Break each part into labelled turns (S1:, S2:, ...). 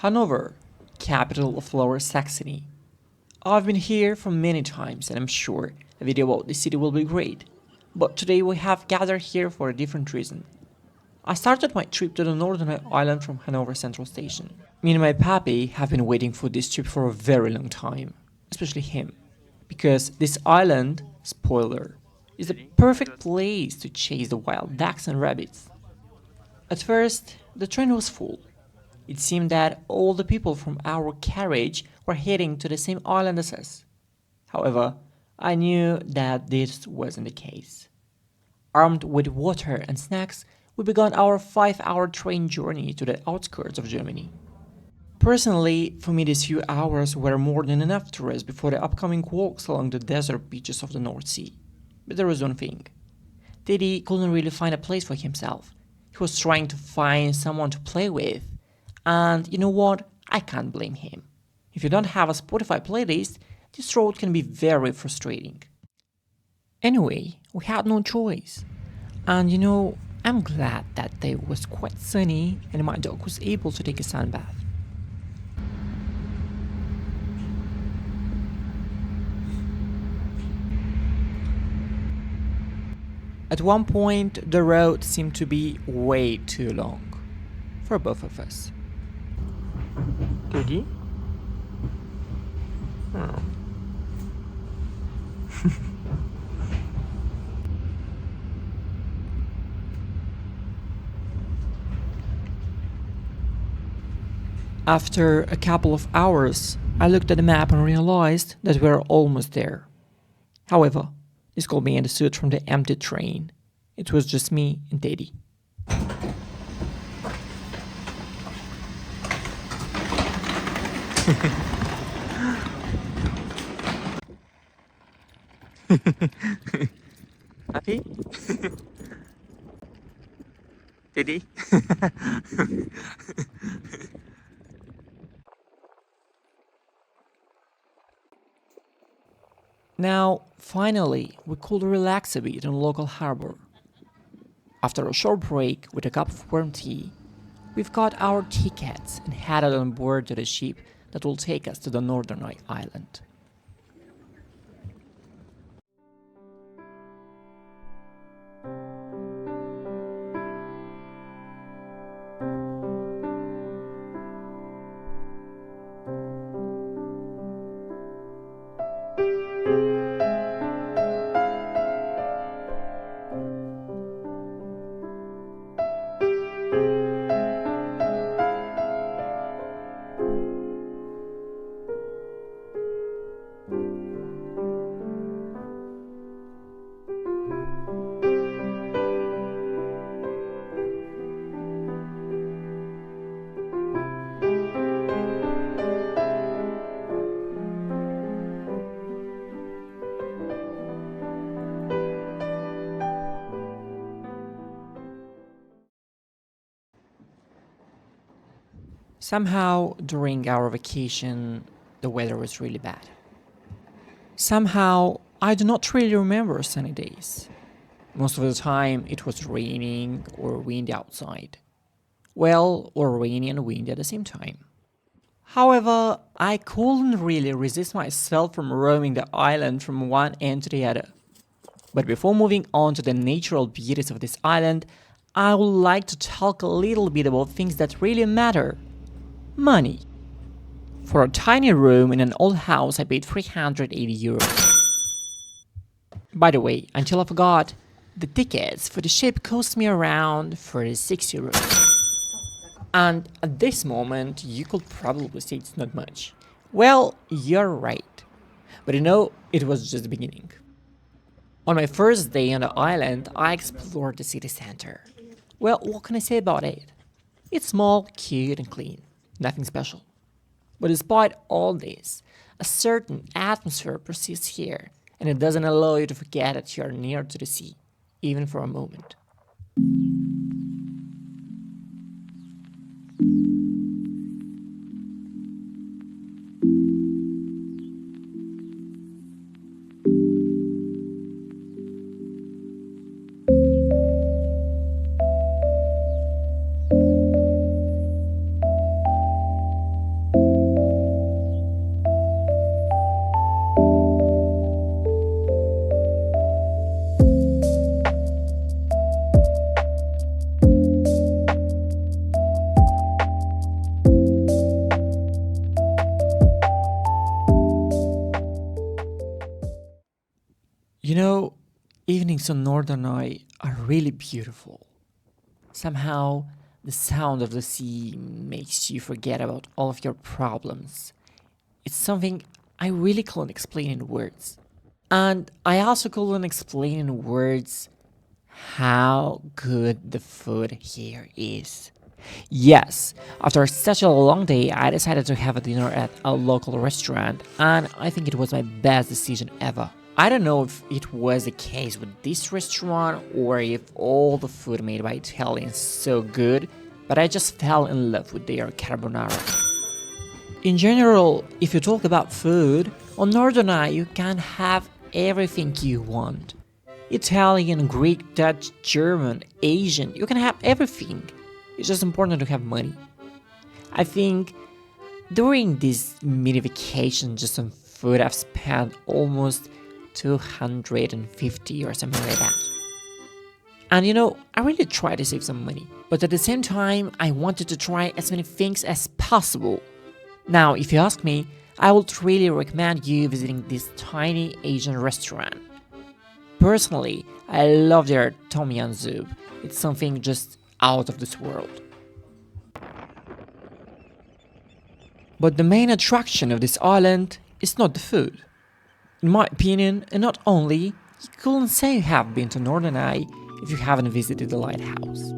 S1: Hanover, capital of Lower Saxony. I've been here for many times and I'm sure a video about the city will be great. But today we have gathered here for a different reason. I started my trip to the Norderney island from Hanover Central Station. Me and my pappy have been waiting for this trip for a very long time, especially him. Because this island, spoiler, is the perfect place to chase the wild ducks and rabbits. At first, the train was full. It seemed that all the people from our carriage were heading to the same island as us. However, I knew that this wasn't the case. Armed with water and snacks, we began our 5-hour train journey to the outskirts of Germany. Personally, for me these few hours were more than enough to rest before the upcoming walks along the desert beaches of the North Sea. But there was one thing. Teddy couldn't really find a place for himself. He was trying to find someone to play with. And you know what? I can't blame him. If you don't have a Spotify playlist, this road can be very frustrating. Anyway, we had no choice. And I'm glad that day was quite sunny and my dog was able to take a sunbath. At one point, the road seemed to be way too long for both of us. Did Oh. After a couple of hours, I looked at the map and realized that we were almost there. However, this could be understood from the empty train. It was just me and Teddy. Happy? Teddy? Now, finally, we could relax a bit in the local harbor. After a short break with a cup of warm tea, we've got our tickets and headed on board to the ship that will take us to the Norderney island. Somehow, during our vacation, the weather was really bad. Somehow, I do not really remember sunny days. Most of the time, it was raining or windy outside. Well, or rainy and windy at the same time. However, I couldn't really resist myself from roaming the island from one end to the other. But before moving on to the natural beauties of this island, I would like to talk a little bit about things that really matter. Money. For a tiny room in an old house, I paid 380 euros. By the way, until I forgot, the tickets for the ship cost me around 36 euros. And at this moment, you could probably say it's not much. Well, you're right. But it was just the beginning. On my first day on the island, I explored the city center. Well, what can I say about it? It's small, cute, and clean. Nothing special. But despite all this, a certain atmosphere persists here, and it doesn't allow you to forget that you are near to the sea, even for a moment. You know, evenings on Norderney are really beautiful. Somehow, the sound of the sea makes you forget about all of your problems. It's something I really couldn't explain in words. And I also couldn't explain in words how good the food here is. Yes, after such a long day, I decided to have a dinner at a local restaurant, and I think it was my best decision ever. I don't know if it was the case with this restaurant or if all the food made by Italians is so good, but I just fell in love with their carbonara. In general, if you talk about food, on Norderney you can have everything you want. Italian, Greek, Dutch, German, Asian, you can have everything. It's just important to have money. I think during this mini vacation just on food I've spent almost 250 or something like that. And you know, I really try to save some money, but at the same time I wanted to try as many things as possible. Now, if you ask me, I would really recommend you visiting this tiny Asian restaurant. Personally, I love their tom yum soup. It's something just out of this world. But the main attraction of this island is not the food. In my opinion, and not only, you couldn't say you have been to Norderney if you haven't visited the lighthouse.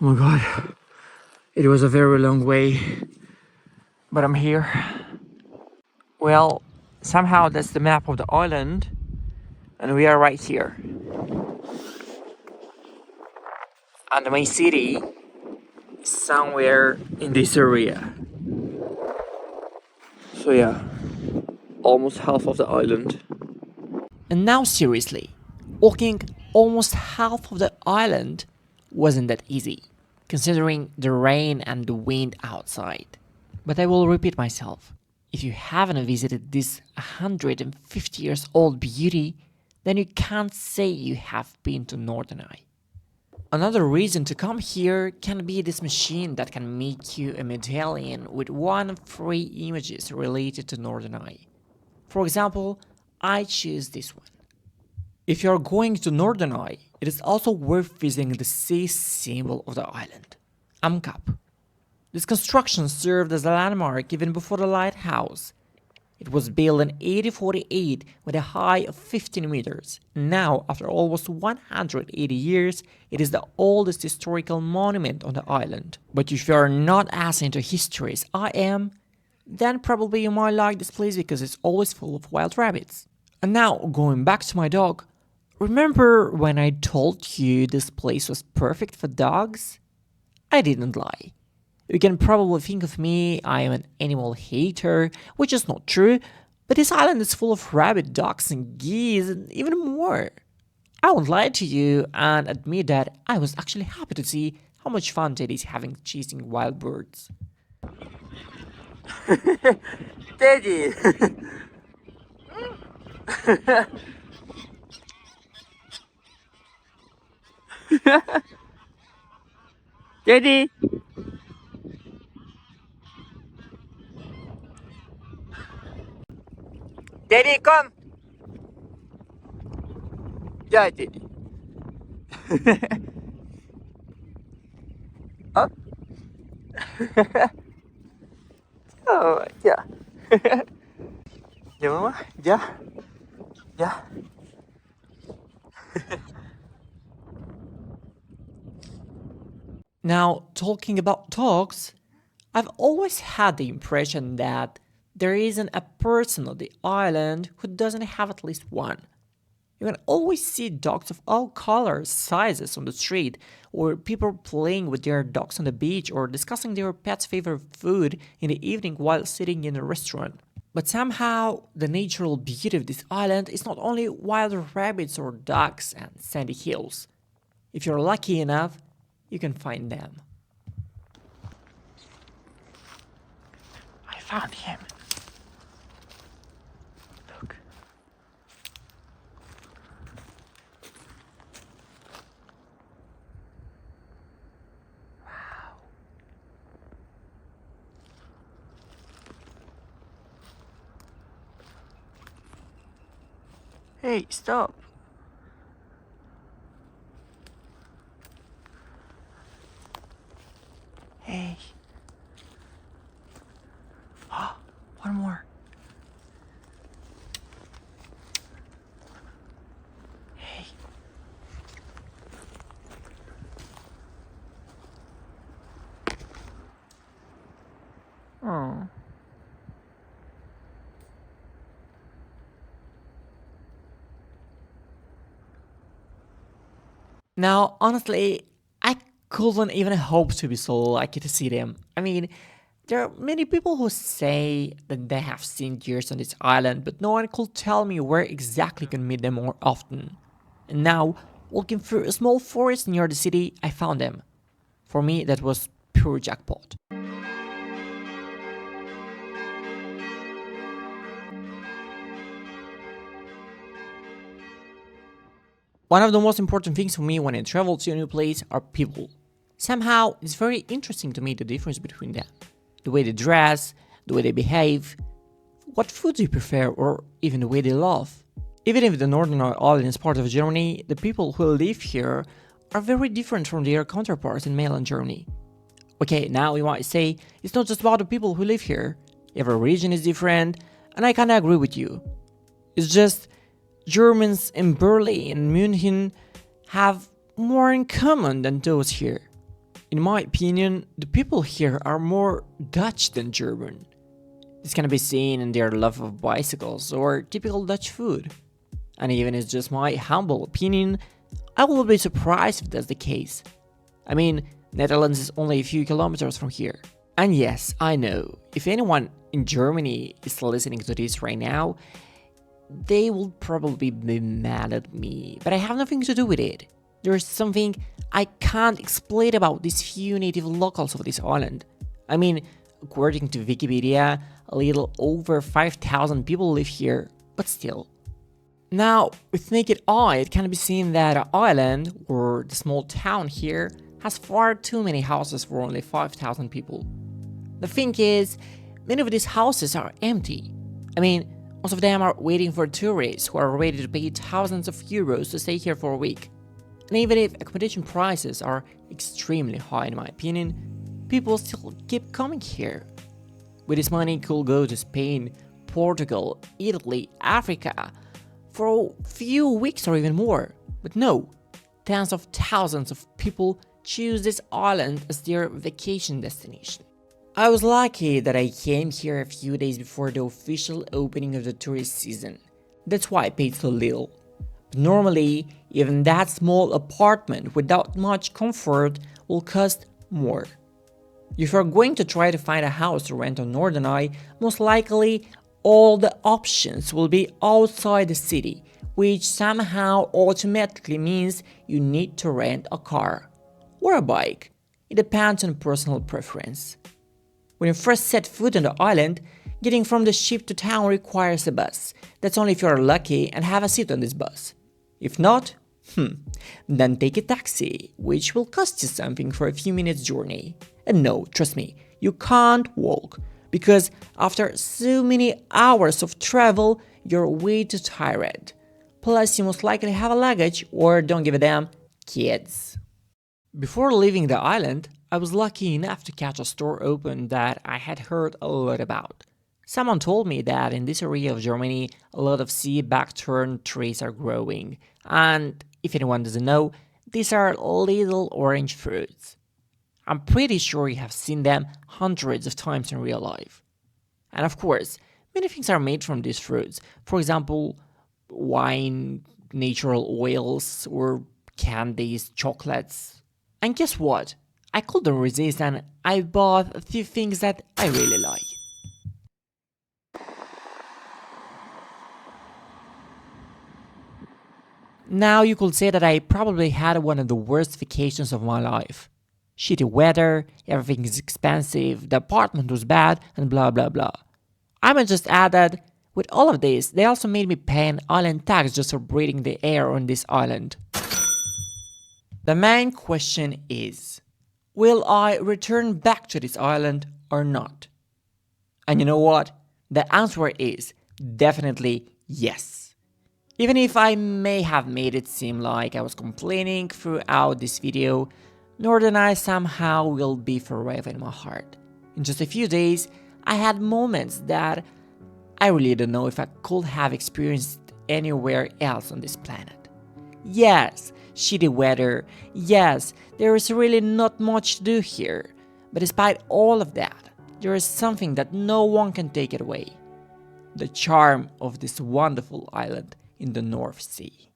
S1: Oh my god, it was a very long way, but I'm here. Well, somehow that's the map of the island, and we are right here. And the main city is somewhere in this area. So yeah, almost half of the island. And now seriously, walking almost half of the island wasn't that easy, considering the rain and the wind outside. But I will repeat myself. If you haven't visited this 150 years old beauty, then you can't say you have been to Norderney. Another reason to come here can be this machine that can make you a medallion with 1 of 3 images related to Norderney. For example, I choose this one. If you are going to Norderney, it is also worth visiting the sea symbol of the island, Amkap. This construction served as a landmark even before the lighthouse. It was built in 1848 with a height of 15 meters. Now, after almost 180 years, it is the oldest historical monument on the island. But if you are not as into history as I am, then probably you might like this place because it's always full of wild rabbits. And now, going back to my dog, remember when I told you this place was perfect for dogs? I didn't lie. You can probably think of me, I am an animal hater, which is not true, but this island is full of rabbit, ducks and geese and even more. I won't lie to you and admit that I was actually happy to see how much fun Teddy's having chasing wild birds. Teddy! Teddy! Teddy, come! Yeah, Teddy. Up. Oh, yeah. Yeah, Mama? Yeah. Yeah. Now, talking about dogs, I've always had the impression that there isn't a person on the island who doesn't have at least one. You can always see dogs of all colors, sizes on the street, or people playing with their dogs on the beach or discussing their pet's favorite food in the evening while sitting in a restaurant. But somehow, the natural beauty of this island is not only wild rabbits or ducks and sandy hills. If you're lucky enough, you can find them.
S2: I found him. Look. Wow. Hey, stop. Hey. Oh, one more. Hey. Oh.
S1: Now, honestly, I couldn't even hope to be so lucky to see them. I mean, there are many people who say that they have seen deers on this island, but no one could tell me where exactly can meet them more often. And now, walking through a small forest near the city, I found them. For me, that was pure jackpot. One of the most important things for me when I travel to a new place are people. Somehow, it's very interesting to me the difference between them. The way they dress, the way they behave, what food they prefer, or even the way they love. Even if the Norderney island is part of Germany, the people who live here are very different from their counterparts in mainland Germany. Okay, now you might say, it's not just about the people who live here. Every region is different, and I kinda agree with you. It's just Germans in Berlin and Munich have more in common than those here. In my opinion, the people here are more Dutch than German. This can be seen in their love of bicycles or typical Dutch food. And even it's just my humble opinion, I will be surprised if that's the case. I mean, Netherlands is only a few kilometers from here. And yes, I know, if anyone in Germany is listening to this right now, they will probably be mad at me, but I have nothing to do with it. There's something I can't explain about these few native locals of this island. I mean, according to Wikipedia, a little over 5,000 people live here, but still. Now, with naked eye, it can be seen that the island, or the small town here, has far too many houses for only 5,000 people. The thing is, many of these houses are empty. I mean, most of them are waiting for tourists who are ready to pay thousands of euros to stay here for a week. And even if accommodation prices are extremely high in my opinion, people still keep coming here. With this money could go to Spain, Portugal, Italy, Africa for a few weeks or even more. But no, tens of thousands of people choose this island as their vacation destination. I was lucky that I came here a few days before the official opening of the tourist season. That's why I paid so little. But normally, even that small apartment without much comfort will cost more. If you're going to try to find a house to rent on Norderney, most likely all the options will be outside the city, which somehow automatically means you need to rent a car or a bike. It depends on personal preference. When you first set foot on the island, getting from the ship to town requires a bus. That's only if you're lucky and have a seat on this bus. If not, then take a taxi, which will cost you something for a few minutes journey. And no, trust me, you can't walk, because after so many hours of travel, you're way too tired. Plus, you most likely have a luggage or, don't give a damn, kids. Before leaving the island, I was lucky enough to catch a store open that I had heard a lot about. Someone told me that in this area of Germany, a lot of sea buckthorn trees are growing, and if anyone doesn't know, these are little orange fruits. I'm pretty sure you have seen them hundreds of times in real life. And of course, many things are made from these fruits. For example, wine, natural oils, or candies, chocolates. And guess what? I couldn't resist and I bought a few things that I really like. Now you could say that I probably had one of the worst vacations of my life. Shitty weather, everything is expensive, the apartment was bad, and blah blah blah. I might just add that with all of this, they also made me pay an island tax just for breathing the air on this island. The main question is, will I return back to this island or not? And you know what? The answer is definitely yes. Even if I may have made it seem like I was complaining throughout this video, Norderney somehow will be forever in my heart. In just a few days, I had moments that I really don't know if I could have experienced anywhere else on this planet. Yes, shitty weather, yes, there is really not much to do here, but despite all of that, there is something that no one can take it away. The charm of this wonderful island in the North Sea.